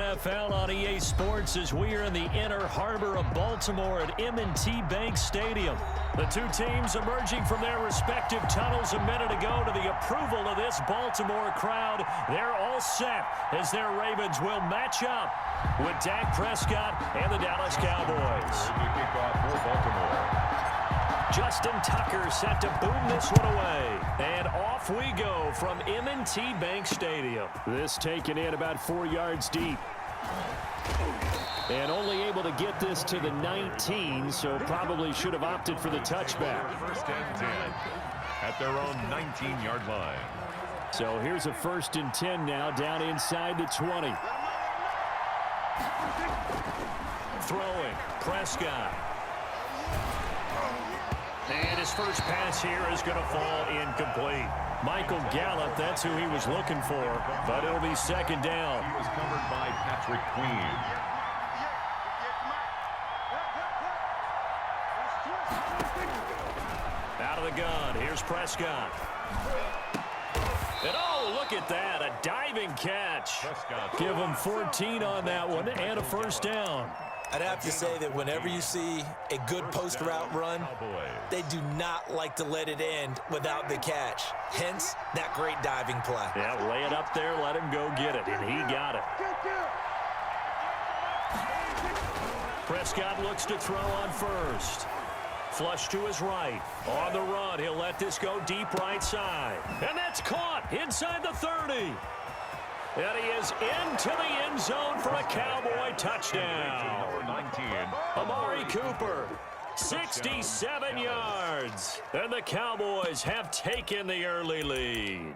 NFL on EA Sports as we are in the inner harbor of Baltimore at M&T Bank Stadium. The two teams emerging from their respective tunnels a minute ago to the approval of this Baltimore crowd. They're all set as their Ravens will match up with Dak Prescott and the Dallas Cowboys. The kickoff for Baltimore. Justin Tucker set to boom this one away. And off we go from M&T Bank Stadium. This taken in about 4 yards deep. And only able to get this to the 19, so probably should have opted for the touchback. First and 10 at their own 19-yard line. So here's a 1st and 10 now down inside the 20. Throwing, Prescott. And his first pass here is going to fall incomplete. Michael Gallup, that's who he was looking for, but it'll be 2nd down. He was covered by Patrick Queen. Out of the gun, here's Prescott. And oh, look at that, a diving catch. Give him 14 on that one and a 1st down. I'd have to say that whenever you see a good post route run, they do not like to let it end without the catch. Hence, that great diving play. Yeah, lay it up there, let him go get it, and he got it. Prescott looks to throw on first. Flush to his right. On the run, he'll let this go deep right side. And that's caught inside the 30. And he is into the end zone for a Cowboy touchdown. Amari Cooper, 67 yards. And the Cowboys have taken the early lead.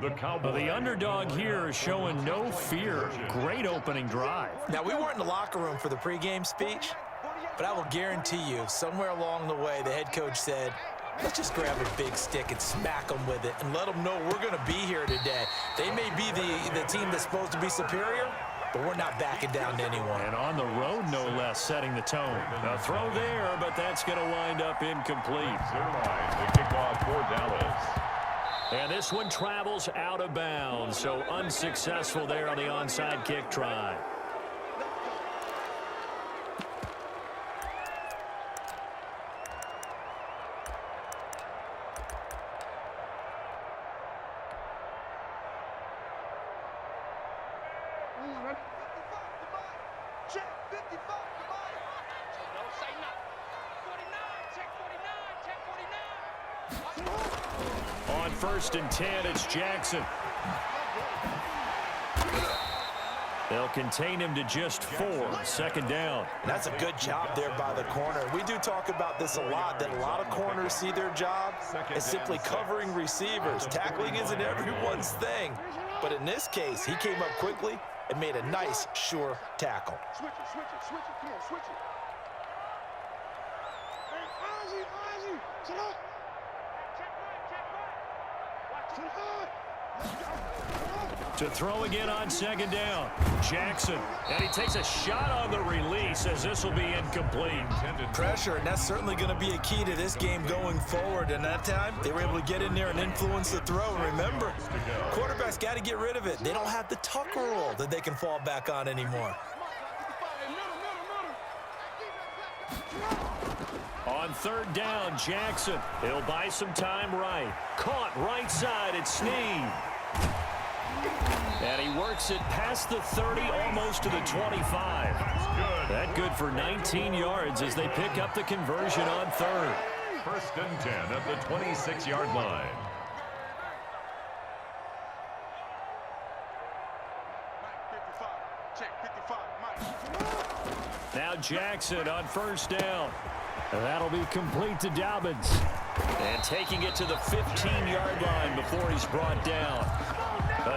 The underdog here is showing no fear. Great opening drive. Now, we weren't in the locker room for the pregame speech, but I will guarantee you, somewhere along the way, the head coach said, let's just grab a big stick and smack them with it and let them know we're going to be here today. They may be the team that's supposed to be superior, but we're not backing down to anyone. And on the road, no less, setting the tone. A throw there, but that's going to wind up incomplete. The kickoff for Dallas. And this one travels out of bounds, so unsuccessful there on the onside kick try. On 1st and 10, it's Jackson. They'll contain him to just 4. 2nd down. And that's a good job there by the corner. We do talk about this a lot, that a lot of corners see their job as simply covering receivers. Tackling isn't everyone's thing. But in this case, he came up quickly and made a nice, sure tackle. Switch it, switch it, switch it. Come on, switch it. Hey, Ozzy, sit up. To throw again on 2nd down. Jackson. And he takes a shot on the release as this will be incomplete. Pressure, and that's certainly going to be a key to this game going forward. And that time, they were able to get in there and influence the throw. And remember, quarterbacks got to get rid of it. They don't have the Tucker rule that they can fall back on anymore. On 3rd down, Jackson. He'll buy some time right. Caught right side at Snead. And he works it past the 30, almost to the 25. That good for 19 yards as they pick up the conversion on 3rd. 1st and 10 at the 26-yard line. Now Jackson on 1st down. That'll be complete to Dobbins. And taking it to the 15-yard line before he's brought down.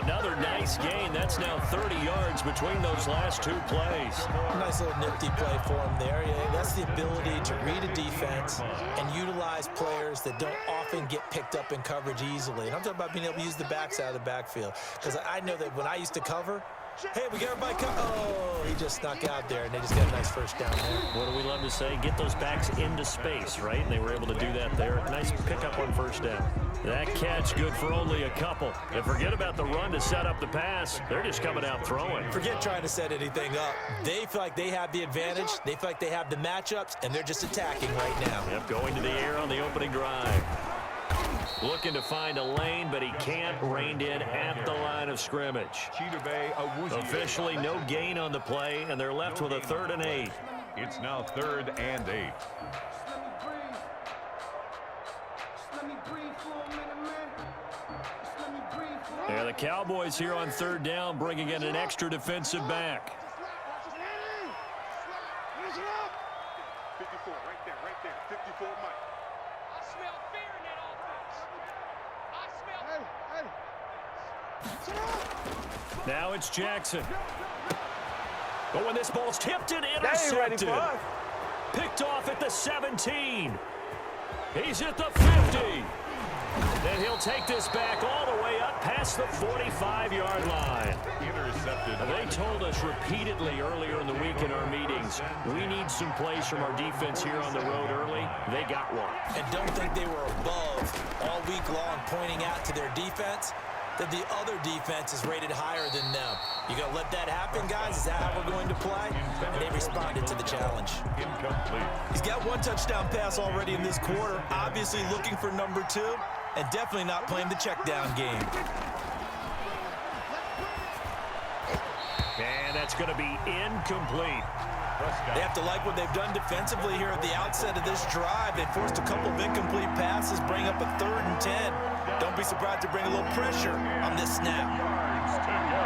Another nice gain. That's now 30 yards between those last 2 plays. Nice little nifty play for him there. Yeah, that's the ability to read a defense and utilize players that don't often get picked up in coverage easily. And I'm talking about being able to use the backs out of the backfield. Because I know that when I used to cover, Hey, we got everybody come. Oh, he just snuck out there, and they just got a nice first down there. What do we love to say? Get those backs into space, right? And they were able to do that there. Nice pickup on first down. That catch good for only a couple. And forget about the run to set up the pass. They're just coming out throwing. Forget trying to set anything up. They feel like they have the advantage. They feel like they have the matchups, and they're just attacking right now. Yep, going to the air on the opening drive. Looking to find a lane, but he can't. Reined in at the line of scrimmage. Officially no gain on the play, and they're left with a 3rd and 8. It's now 3rd and 8. Yeah, the Cowboys here on 3rd down, bringing in an extra defensive back. 54, right there, 54, Mike. I smell fear in that offense. I smell. Hey. Now it's Jackson. But when this ball's tipped and intercepted. Picked off at the 17. He's at the 50. And he'll take this back all the way up past the 45-yard line. Intercepted. They told us repeatedly earlier in the week in our meetings, we need some plays from our defense here on the road early. They got one. And don't think they were above all week long pointing out to their defense that the other defense is rated higher than them. You going to let that happen, guys? Is that how we're going to play? And they responded to the challenge. Incomplete. He's got 1 touchdown pass already in this quarter, obviously looking for number 2, and definitely not playing the check down game. And that's going to be incomplete. They have to like what they've done defensively here at the outset of this drive. They forced a couple of incomplete passes, bring up a 3rd and 10. Don't be surprised to bring a little pressure on this snap. Yards to go.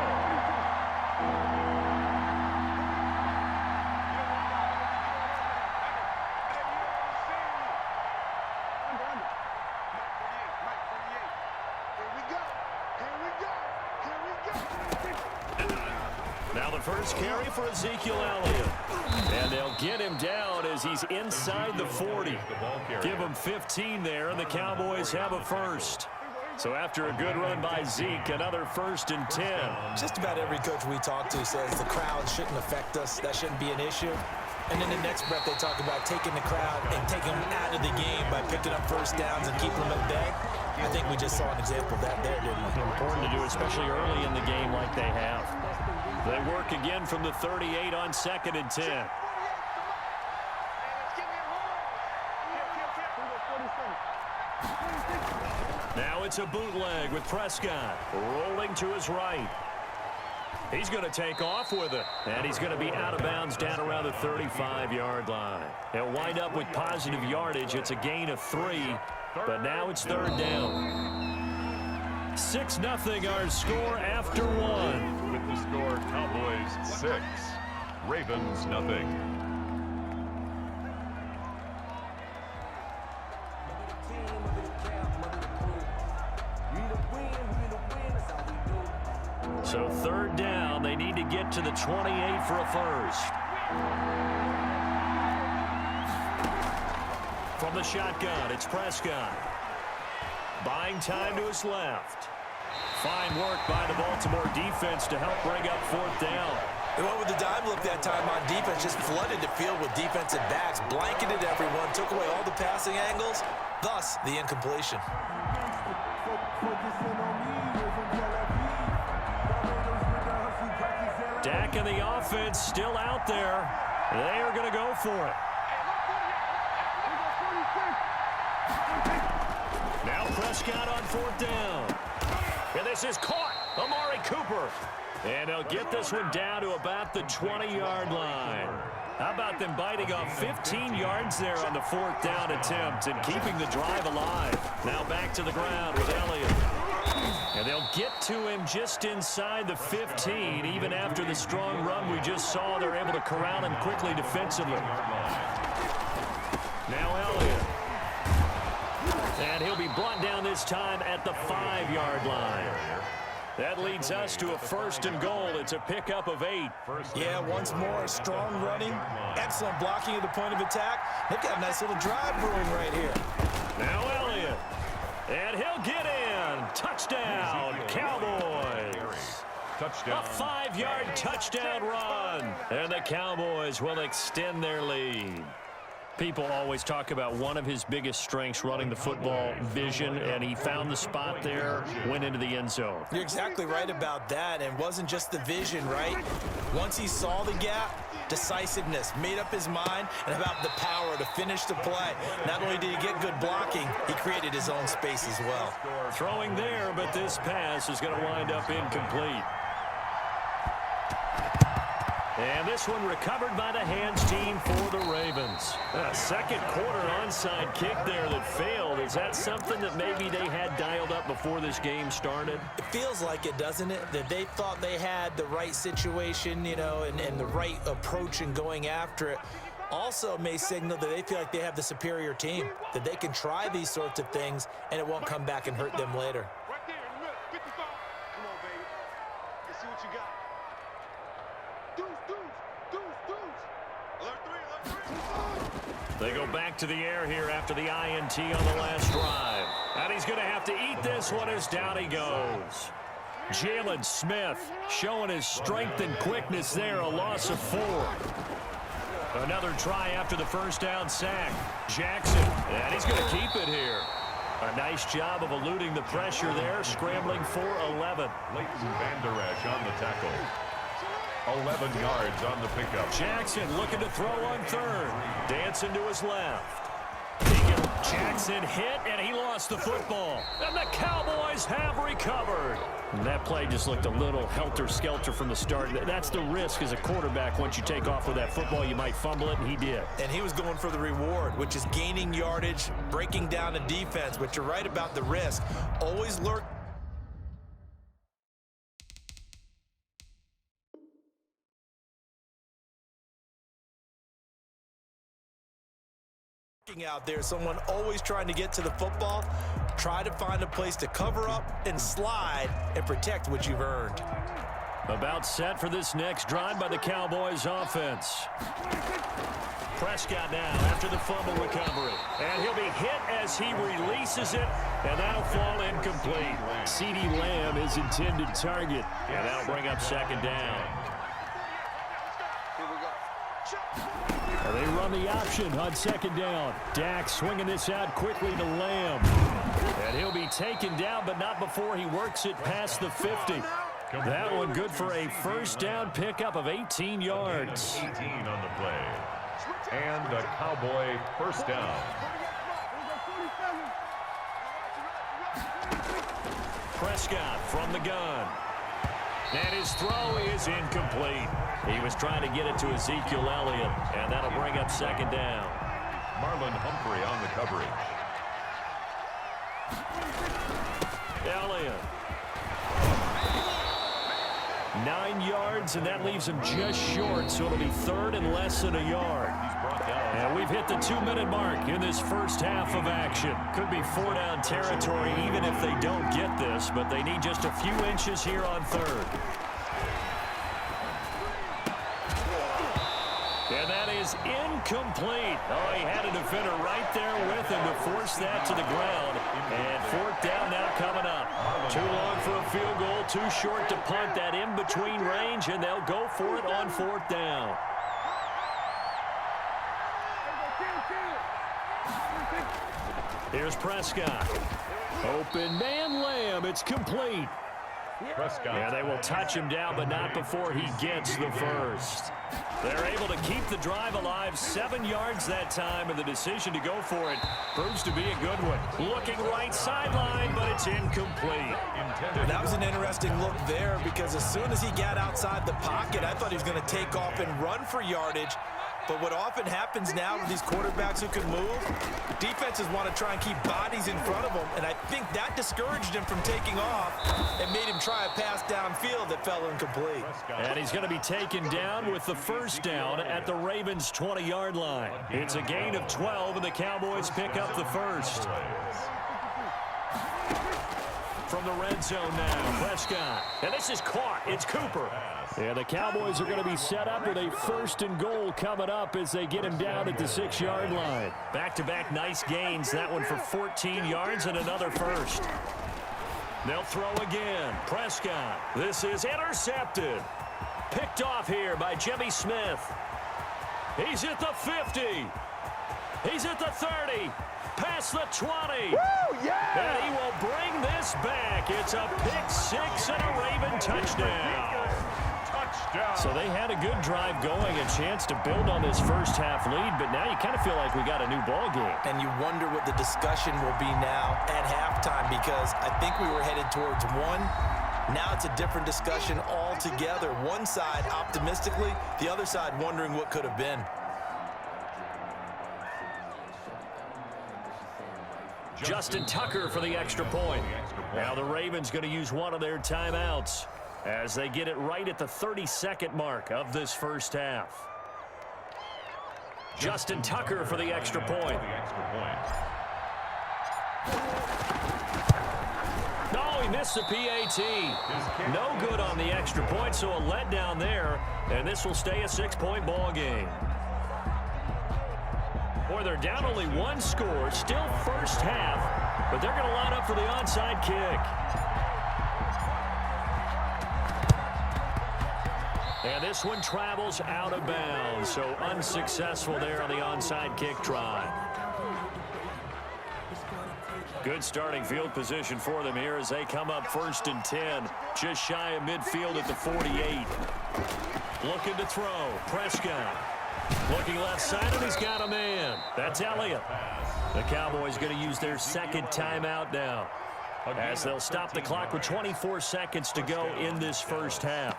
Now the first carry for Ezekiel Elliott. And they'll get him down as he's inside the 40. Give him 15 there, and the Cowboys have a first. So after a good run by Zeke, another 1st and 10. Just about every coach we talk to says the crowd shouldn't affect us. That shouldn't be an issue. And then the next breath they talk about taking the crowd and taking them out of the game by picking up first downs and keeping them at bay. I think we just saw an example of that there, didn't we? Important to do, especially early in the game like they have. They work again from the 38 on 2nd and 10. Now it's a bootleg with Prescott rolling to his right. He's going to take off with it, and he's going to be out of bounds down around the 35-yard line. He'll wind up with positive yardage. It's a gain of 3, but now it's 3rd down. 6-0 our score after 1. With the score, Cowboys 6, Ravens nothing. So 3rd down, they need to get to the 28 for a first. From the shotgun, it's Prescott. Buying time to his left. Fine work by the Baltimore defense to help bring up 4th down. They went with the dime look that time on defense, just flooded the field with defensive backs, blanketed everyone, took away all the passing angles, thus the incompletion. Dak and the offense still out there. They are going to go for it. Now Prescott on 4th down. And this is caught. Amari Cooper. And he'll get this one down to about the 20-yard line. How about them biting off 15 yards there on the 4th down attempt and keeping the drive alive. Now back to the ground with Elliott. And they'll get to him just inside the 15. Even after the strong run we just saw, they're able to corral him quickly defensively. Now Elliott. And he'll be brought down this time at the 5-yard line. That leads us to a 1st and goal. It's a pickup of 8. Yeah, once more, strong running, excellent blocking at the point of attack. They've got a nice little drive brewing right here. Now Elliott. And he'll get in. Touchdown, Cowboys. touchdown. A 5-yard touchdown run. And the Cowboys will extend their lead. People always talk about one of his biggest strengths running the football, vision, and he found the spot there, went into the end zone. You're exactly right about that, and it wasn't just the vision, right? Once he saw the gap, decisiveness, made up his mind, and about the power to finish the play. Not only did he get good blocking, he created his own space as well. Throwing there, but this pass is going to wind up incomplete. And this one recovered by the hands team for the Ravens. A second quarter onside kick there that failed. Is that something that maybe they had dialed up before this game started? It feels like it, doesn't it? That they thought they had the right situation, you know, and the right approach in going after it. Also may signal that they feel like they have the superior team, that they can try these sorts of things and it won't come back and hurt them later. Right there in the middle. 55. Come on, baby. Let's see what you got. Deuce. Alert three. They go back to the air here after the INT on the last drive. And he's going to have to eat this one as down he goes. Jalen Smith showing his strength and quickness there, a loss of 4. Another try after the first down sack. Jackson, and he's going to keep it here. A nice job of eluding the pressure there, scrambling for 11. Leighton Vander Esch on the tackle. 11 yards on the pickup. Jackson looking to throw on third. Dancing to his left. Jackson hit, and he lost the football. And the Cowboys have recovered. And that play just looked a little helter-skelter from the start. That's the risk as a quarterback. Once you take off with that football, you might fumble it, and he did. And he was going for the reward, which is gaining yardage, breaking down the defense. But you're right about the risk. Always lurk. Out there, someone always trying to get to the football. Try to find a place to cover up and slide and protect what you've earned. About set for this next drive by the Cowboys offense. Prescott now after the fumble recovery. And he'll be hit as he releases it, and that'll fall incomplete. CeeDee Lamb is intended target, and that'll bring up second down. And they run the option on second down. Dak swinging this out quickly to Lamb. And he'll be taken down, but not before he works it past the 50. That one good for a first down pickup of 18 yards. 18 on the play. And a Cowboy first down. Prescott from the gun. And his throw is incomplete. He was trying to get it to Ezekiel Elliott, and that'll bring up second down. Marlon Humphrey on the coverage. Elliott. 9 yards, and that leaves him just short, so it'll be third and less than a yard. And we've hit the 2-minute mark in this first half of action. Could be 4-down territory even if they don't get this, but they need just a few inches here on third. And that is incomplete. Oh, he had a defender right there with him to force that to the ground. And fourth down now coming up. Too long for a field goal, too short to punt that in between range, and they'll go for it on fourth down. Here's Prescott. Open man Lamb. It's complete. Prescott. And they will touch him down, but not before he gets the first. They're able to keep the drive alive, 7 yards that time, and the decision to go for it proves to be a good one. Looking right sideline, but it's incomplete. That was an interesting look there because as soon as he got outside the pocket, I thought he was going to take off and run for yardage. But what often happens now with these quarterbacks who can move, defenses want to try and keep bodies in front of them, and I think that discouraged him from taking off and made him try a pass downfield that fell incomplete. And he's going to be taken down with the first down at the Ravens' 20-yard line. It's a gain of 12, and the Cowboys pick up the first. From the red zone now, Prescott. And this is caught. It's Cooper. And the Cowboys are going to be set up with a first and goal coming up as they get him down at the 6-yard line. Back-to-back nice gains. That one for 14 yards and another first. They'll throw again. Prescott. This is intercepted. Picked off here by Jimmy Smith. He's at the 50. He's at the 30. Past the 20. Woo, yeah! And he will bring this back. It's a pick six and a Raven touchdown. Touchdown. So they had a good drive going, a chance to build on this first half lead, but now you kind of feel like we got a new ball game. And you wonder what the discussion will be now at halftime, because I think we were headed towards one. Now it's a different discussion altogether. One side optimistically, the other side wondering what could have been. Justin Tucker for the extra point. Now the Ravens going to use one of their timeouts as they get it right at the 32nd mark of this first half. Justin Tucker for the extra point. No, he missed the PAT. No good on the extra point, so a letdown there, and this will stay a 6-point ball game. Boy, they're down only one score, still first half, but they're going to line up for the onside kick. And this one travels out of bounds, so unsuccessful there on the onside kick try. Good starting field position for them here as they come up 1st and 10, just shy of midfield at the 48. Looking to throw, Prescott. Looking left side, and he's got a man. That's Elliott. The Cowboys going to use their second timeout now, as they'll stop the clock with 24 seconds to go in this first half.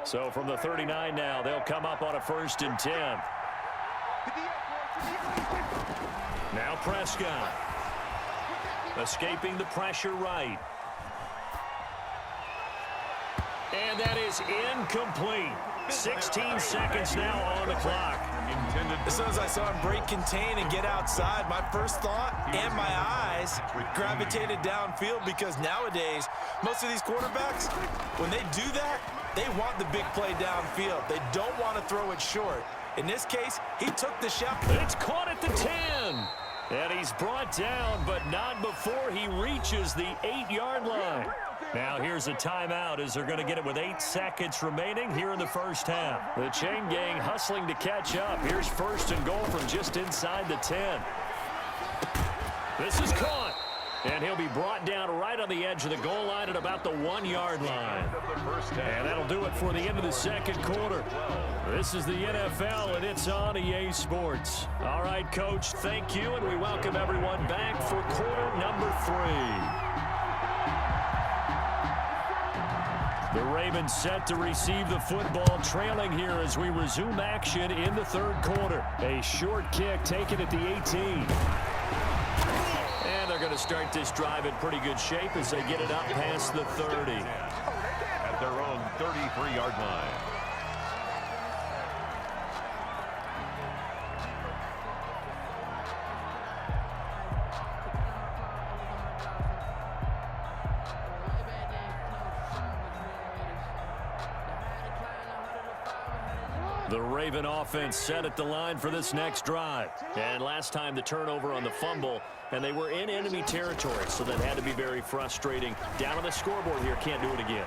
So from the 39 now, they'll come up on a 1st and 10. Now Prescott. Escaping the pressure right. And that is incomplete. 16 seconds now on the clock. As soon as I saw him break contain and get outside, my first thought and my eyes gravitated downfield, because nowadays, most of these quarterbacks, when they do that, they want the big play downfield. They don't want to throw it short. In this case, he took the shot. It's caught at the 10. And he's brought down, but not before he reaches the 8-yard line. Now here's a timeout as they're going to get it with 8 seconds remaining here in the first half. The chain gang hustling to catch up. Here's 1st and goal from just inside the 10. This is caught. And he'll be brought down right on the edge of the goal line at about the 1-yard line. And that'll do it for the end of the second quarter. This is the NFL, and it's on EA Sports. All right, Coach, thank you, and we welcome everyone back for quarter number 3. The Ravens set to receive the football, trailing here as we resume action in the third quarter. A short kick taken at the 18. And they're going to start this drive in pretty good shape as they get it up past the 30. At their own 33-yard line. The Raven offense set at the line for this next drive. And last time the turnover on the fumble, and they were in enemy territory, so that had to be very frustrating. Down on the scoreboard here, can't do it again.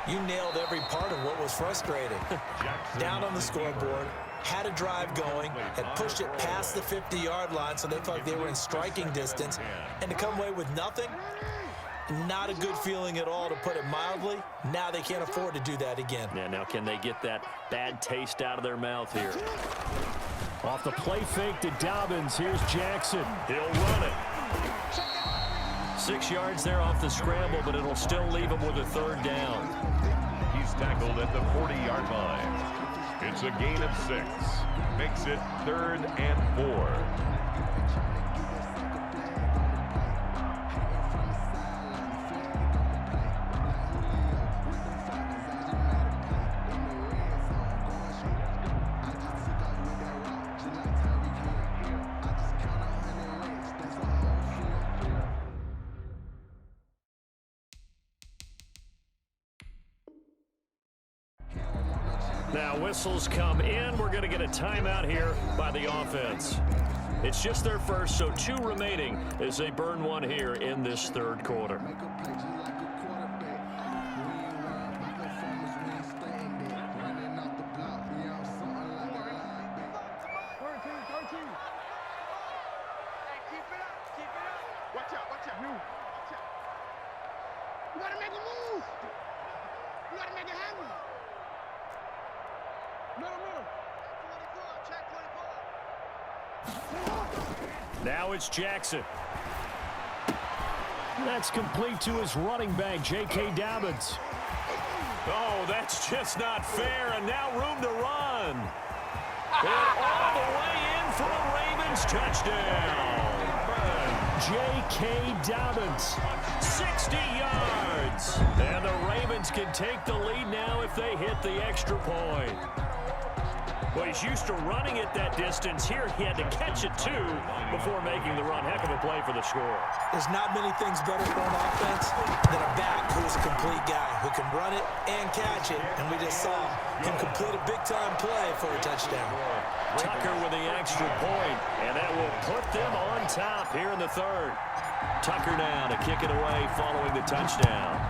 You nailed every part of what was frustrating. Down on the scoreboard, had a drive going, had pushed it past the 50-yard line, so they felt like they were in striking distance, and to come away with nothing, not a good feeling at all, to put it mildly. Now they can't afford to do that again. Yeah, now can they get that bad taste out of their mouth here? Off the play fake to Dobbins. Here's Jackson. He'll run it. 6 yards there off the scramble, but it'll still leave him with a 3rd down. He's tackled at the 40-yard line. It's a gain of 6. Makes it 3rd and 4. Now whistles come in. We're going to get a timeout here by the offense. It's just their first, so 2 remaining as they burn one here in this third quarter. You gotta make a move. You gotta make it happen. No. Check 24. Now it's Jackson. That's complete to his running back, J.K. Dobbins. Oh, that's just not fair, and now room to run. And all the way in for a Ravens touchdown. J.K. Dobbins, 60 yards. And the Ravens can take the lead now if they hit the extra point. Well, he's used to running it that distance. Here he had to catch it, too, before making the run. Heck of a play for the score. There's not many things better for an offense than a back who's a complete guy who can run it and catch it. And we just saw him complete a big-time play for a touchdown. Tucker with the extra point, and that will put them on top here in the third. Tucker now to kick it away following the touchdown.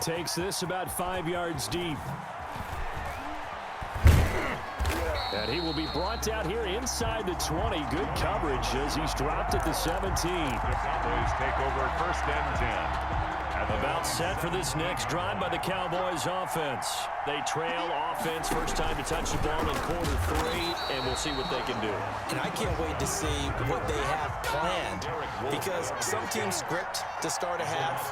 Takes this about 5 yards deep. And he will be brought down here inside the 20. Good coverage as he's dropped at the 17. The Cowboys take over 1st and 10. About set for this next drive by the Cowboys offense. They trail offense, first time to touch the ball in quarter 3, and we'll see what they can do. And I can't wait to see what they have planned, because some teams script to start a half.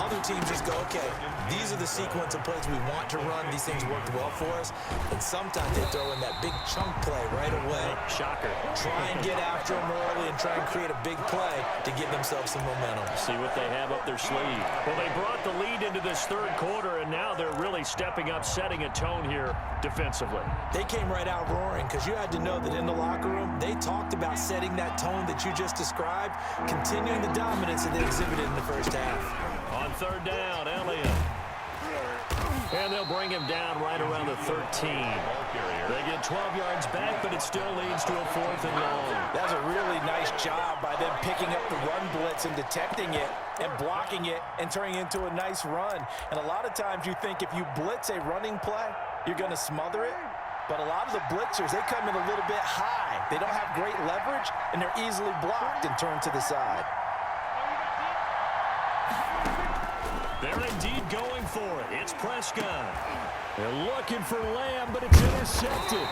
Other teams just go, okay, these are the sequence of plays we want to run. These things worked well for us. And sometimes they throw in that big chunk play right away. Shocker. Try and get after them early and try and create a big play to give themselves some momentum. See what they have up their sleeve. Well, they brought the lead into this third quarter, and now they're really stepping up, setting a tone here defensively. They came right out roaring, because you had to know that in the locker room, they talked about setting that tone that you just described, continuing the dominance that they exhibited in the first half. On third down, Elliott. And they'll bring him down right around the 13. They get 12 yards back, but it still leads to a 4th and long. That's a really nice job by them picking up the run blitz and detecting it and blocking it and turning it into a nice run. And a lot of times you think if you blitz a running play, you're going to smother it. But a lot of the blitzers, they come in a little bit high. They don't have great leverage, and they're easily blocked and turned to the side. They're indeed going for it. It's Prescott. They're looking for Lamb, but it's intercepted.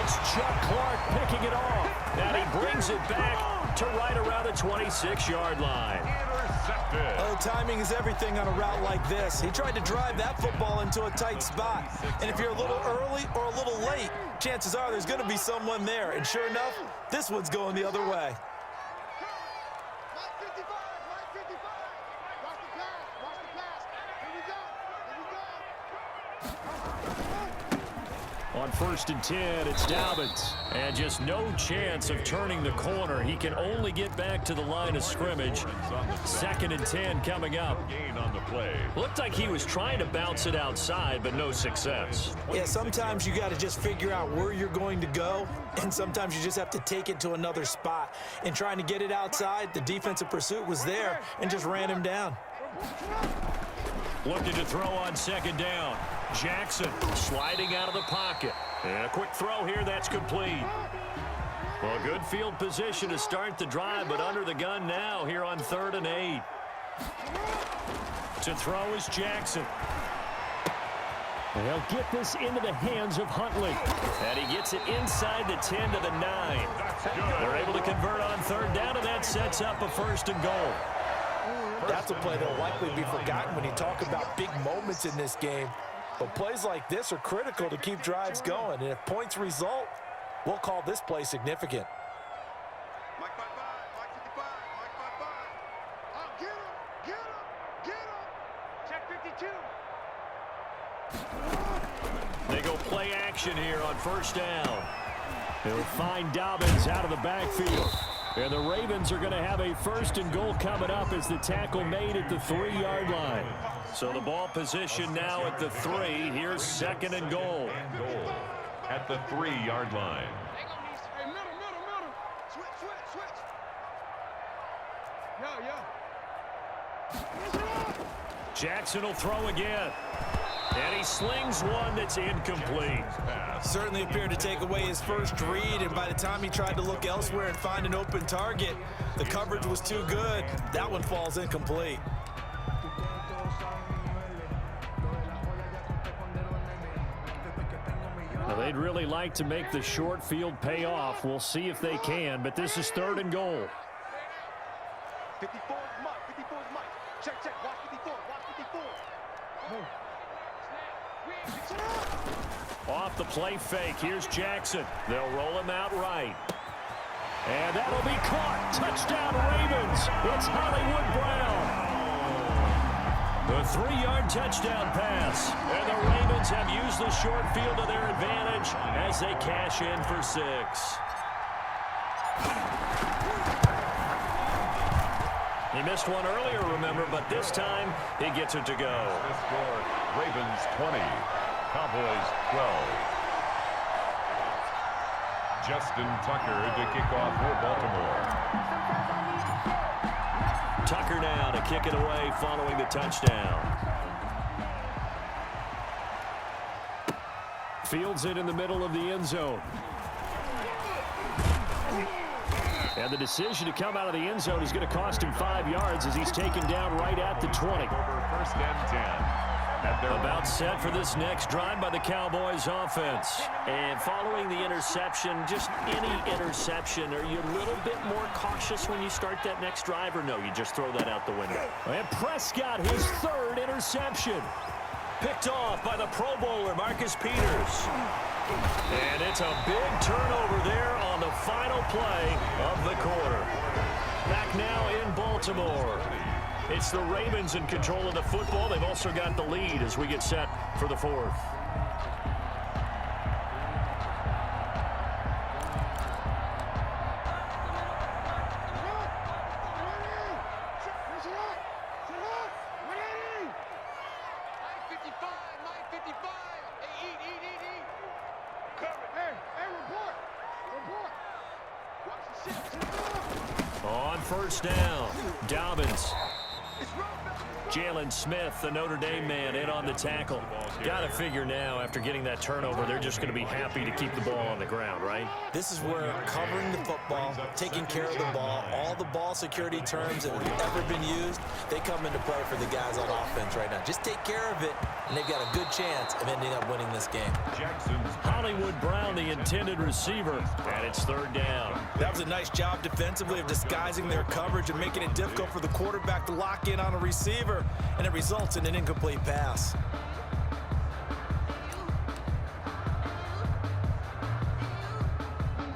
It's Chuck Clark picking it off. And he brings it back to right around the 26-yard line. Intercepted. Oh, timing is everything on a route like this. He tried to drive that football into a tight spot. And if you're a little early or a little late, chances are there's going to be someone there. And sure enough, this one's going the other way. On 1st and 10, it's Dobbins. And just no chance of turning the corner. He can only get back to the line of scrimmage. 2nd and 10 coming up. Gain on the play. Looked like he was trying to bounce it outside, but no success. Yeah, sometimes you got to just figure out where you're going to go, and sometimes you just have to take it to another spot. And trying to get it outside, the defensive pursuit was there and just ran him down. Looking to throw on 2nd down. Jackson sliding out of the pocket. And a quick throw here, that's complete. Well, good field position to start the drive, but under the gun now here on 3rd and 8. To throw is Jackson. They'll get this into the hands of Huntley. And he gets it inside the 10 to the 9. They're able to convert on 3rd down, and that sets up a 1st and goal. That's a play that'll likely be forgotten when you talk about big moments in this game. But plays like this are critical to keep drives going. And if points result, we'll call this play significant. Mike 55, Mike 55, Mike 55. Oh, get him, get him, get him. Check 52. They go play action here on 1st down. They'll find Dobbins out of the backfield. And the Ravens are going to have a 1st and goal coming up as the tackle made at the 3-yard line. So the ball position now at the 3. Here's 2nd and goal. at the 3-yard line. They gonna need some. Hey, middle. Switch. Yo. Jackson will throw again. And he slings one that's incomplete. Certainly appeared to take away his first read, and by the time he tried to look elsewhere and find an open target, the coverage was too good. That one falls incomplete. Now, they'd really like to make the short field pay off. We'll see if they can, but this is 3rd and goal. 54 is Mike. Check. Watch 54. Off the play fake. Here's Jackson. They'll roll him out right. And that'll be caught. Touchdown, Ravens. It's Hollywood Brown. The 3-yard touchdown pass. And the Ravens have used the short field to their advantage as they cash in for 6. He missed one earlier, remember, but this time he gets it to go. The score, Ravens 20, Cowboys 12. Justin Tucker to kick off for Baltimore. Tucker now to kick it away following the touchdown. Fields it in the middle of the end zone. And the decision to come out of the end zone is going to cost him 5 yards as he's taken down right at the 20. First and 10. About set for this next drive by the Cowboys offense. And following the interception, just any interception, are you a little bit more cautious when you start that next drive, or no, you just throw that out the window? And Prescott, his 3rd interception. Picked off by the Pro Bowler, Marcus Peters. And it's a big turnover there on the final play of the quarter. Back now in Baltimore. It's the Ravens in control of the football. They've also got the lead as we get set for the 4th. On first down, Dobbins. Jalen Smith, the Notre Dame man, in on the tackle. Got to figure now, after getting that turnover, they're just going to be happy to keep the ball on the ground, right? This is where covering the football, taking care of the ball, all the ball security terms that have ever been used, they come into play for the guys on offense right now. Just take care of it, and they've got a good chance of ending up winning this game. Hollywood Brown, the intended receiver, and it's 3rd down. That was a nice job defensively of disguising their coverage and making it difficult for the quarterback to lock in on a receiver, and it results in an incomplete pass.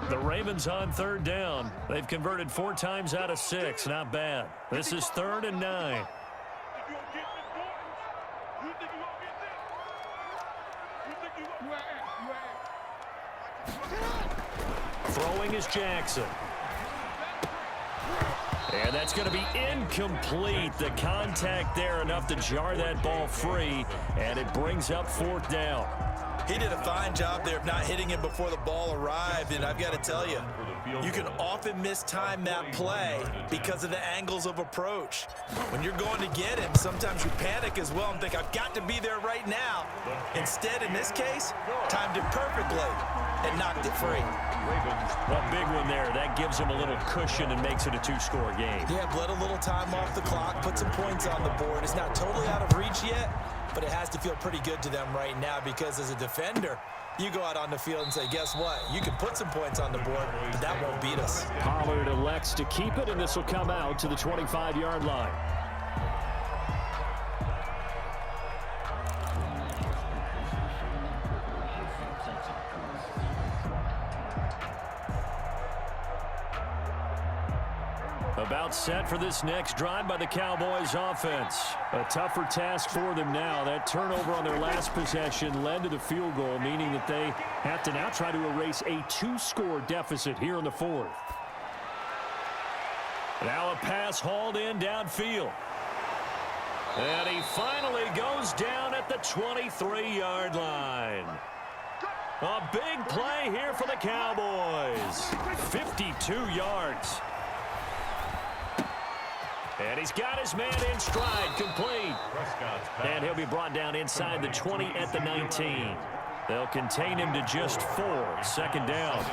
The Ravens on 3rd down. They've converted 4 times out of 6. Not bad. This is 3rd and 9. Throwing is Jackson. And that's going to be incomplete. The contact there enough to jar that ball free, and it brings up 4th down. He did a fine job there of not hitting him before the ball arrived, and I've got to tell you, you can often mistime that play because of the angles of approach. When you're going to get him, sometimes you panic as well and think, I've got to be there right now. Instead, in this case, timed it perfectly and knocked it free. A big one there. That gives him a little cushion and makes it a 2-score game. Yeah, bled a little time off the clock, put some points on the board. It's not totally out of reach yet, but it has to feel pretty good to them right now because as a defender, you go out on the field and say, guess what? You can put some points on the board, but that won't beat us. Pollard elects to keep it, and this will come out to the 25-yard line. About set for this next drive by the Cowboys offense. A tougher task for them now. That turnover on their last possession led to the field goal, meaning that they have to now try to erase a 2-score deficit here in the 4th. Now a pass hauled in downfield. And he finally goes down at the 23-yard line. A big play here for the Cowboys. 52 yards. And he's got his man in stride, complete. And he'll be brought down inside the 20 at the 19. They'll contain him to just 4. Second down.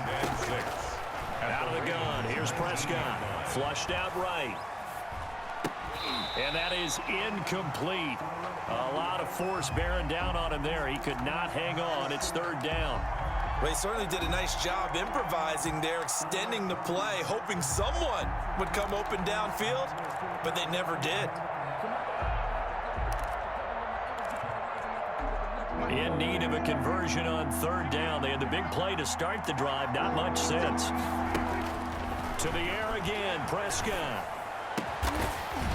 Out of the gun. Here's Prescott. Flushed out right. And that is incomplete. A lot of force bearing down on him there. He could not hang on. It's third down. Well, he certainly did a nice job improvising there, extending the play, hoping someone would come open downfield, but they never did. In need of a conversion on third down. They had the big play to start the drive. Not much sense. To the air again, Prescott.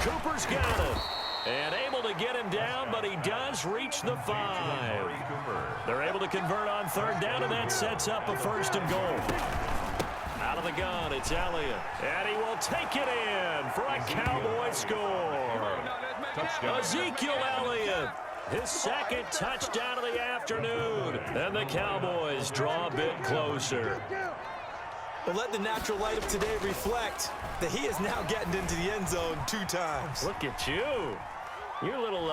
Cooper's got him. And able to get him down, but he does reach the 5. They're able to convert on third down, and that sets up a first and goal. Out of the gun, it's Elliott. And he will take it in for a Cowboy score. Ezekiel Elliott, his second touchdown of the afternoon. And the Cowboys draw a bit closer. Well, let the natural light of today reflect that he is now getting into the end zone 2 times. Look at you. You're little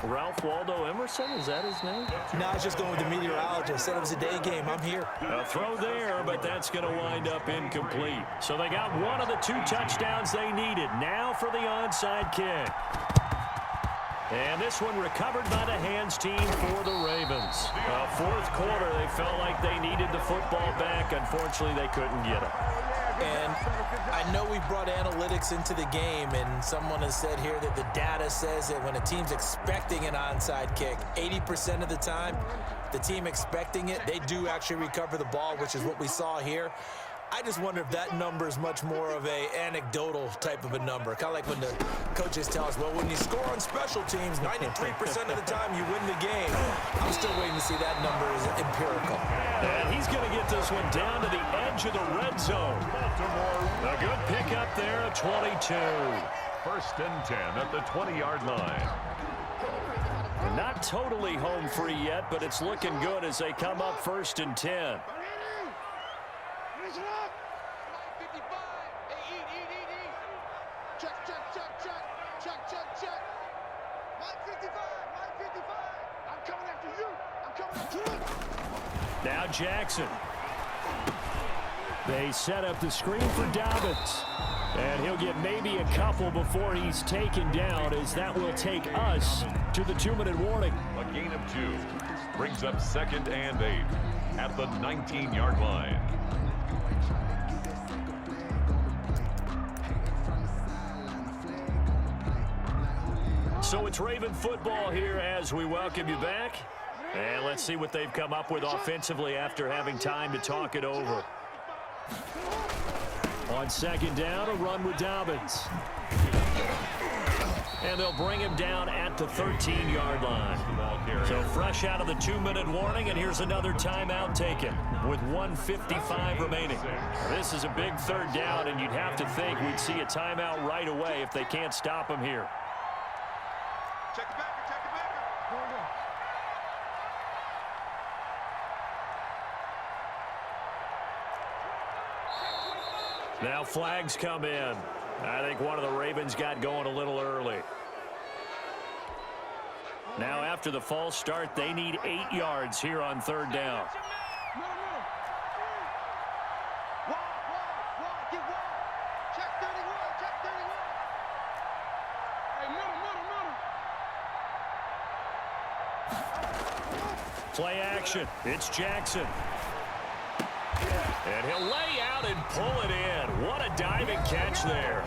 Ralph Waldo Emerson, is that his name? No, I was just going with the meteorologist. Said it was a day game. I'm here. A throw there, but that's going to wind up incomplete. So they got one of the 2 touchdowns they needed. Now for the onside kick. And this one recovered by the hands team for the Ravens. Fourth quarter, they felt like they needed the football back. Unfortunately, they couldn't get it. And I know we brought analytics into the game, and someone has said here that the data says that when a team's expecting an onside kick, 80% of the time, the team expecting it, they do actually recover the ball, which is what we saw here. I just wonder if that number is much more of a anecdotal type of a number. Kind of like when the coaches tell us, well, when you score on special teams, 93% of the time you win the game. I'm still waiting to see that number is empirical. And he's going to get this one down to the edge of the red zone. A good pickup there at 22. First and 10 at the 20-yard line. Not totally home free yet, but it's looking good as they come up first and 10. Listen up. 55. Hey, eat. Check. Mike 55. I'm coming after you. I'm coming after you. Now Jackson. They set up the screen for Dobbins. And he'll get maybe a couple before he's taken down, as that will take us to the 2-minute warning. A gain of 2 brings up second and 8 at the 19-yard line. So it's Raven football here as we welcome you back. And let's see what they've come up with offensively after having time to talk it over. On second down, a run with Dobbins. And they'll bring him down at the 13-yard line. So fresh out of the 2-minute warning, and here's another timeout taken with 1:55 remaining. This is a big third down, and you'd have to think we'd see a timeout right away if they can't stop him here. Check the backer. Now flags come in. I think one of the Ravens got going a little early. Now after the false start, they need 8 yards here on third down. Get one. Check 31. Hey, middle. Play action. It's Jackson. And he'll lay out and pull it in. What a diving catch there.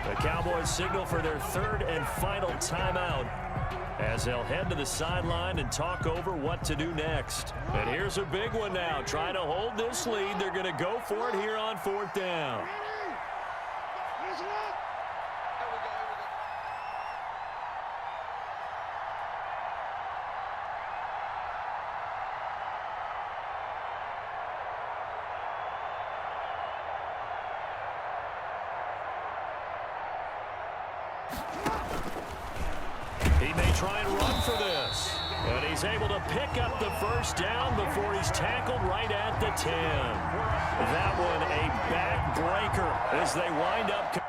The Cowboys signal for their third and final timeout as they'll head to the sideline and talk over what to do next. And here's a big one now. Trying to hold this lead. They're going to go for it here on fourth down. Listen up. Here we go. He may try and run for this. And he's able to pick up the first down before he's tackled right at the 10. That one a backbreaker as they wind up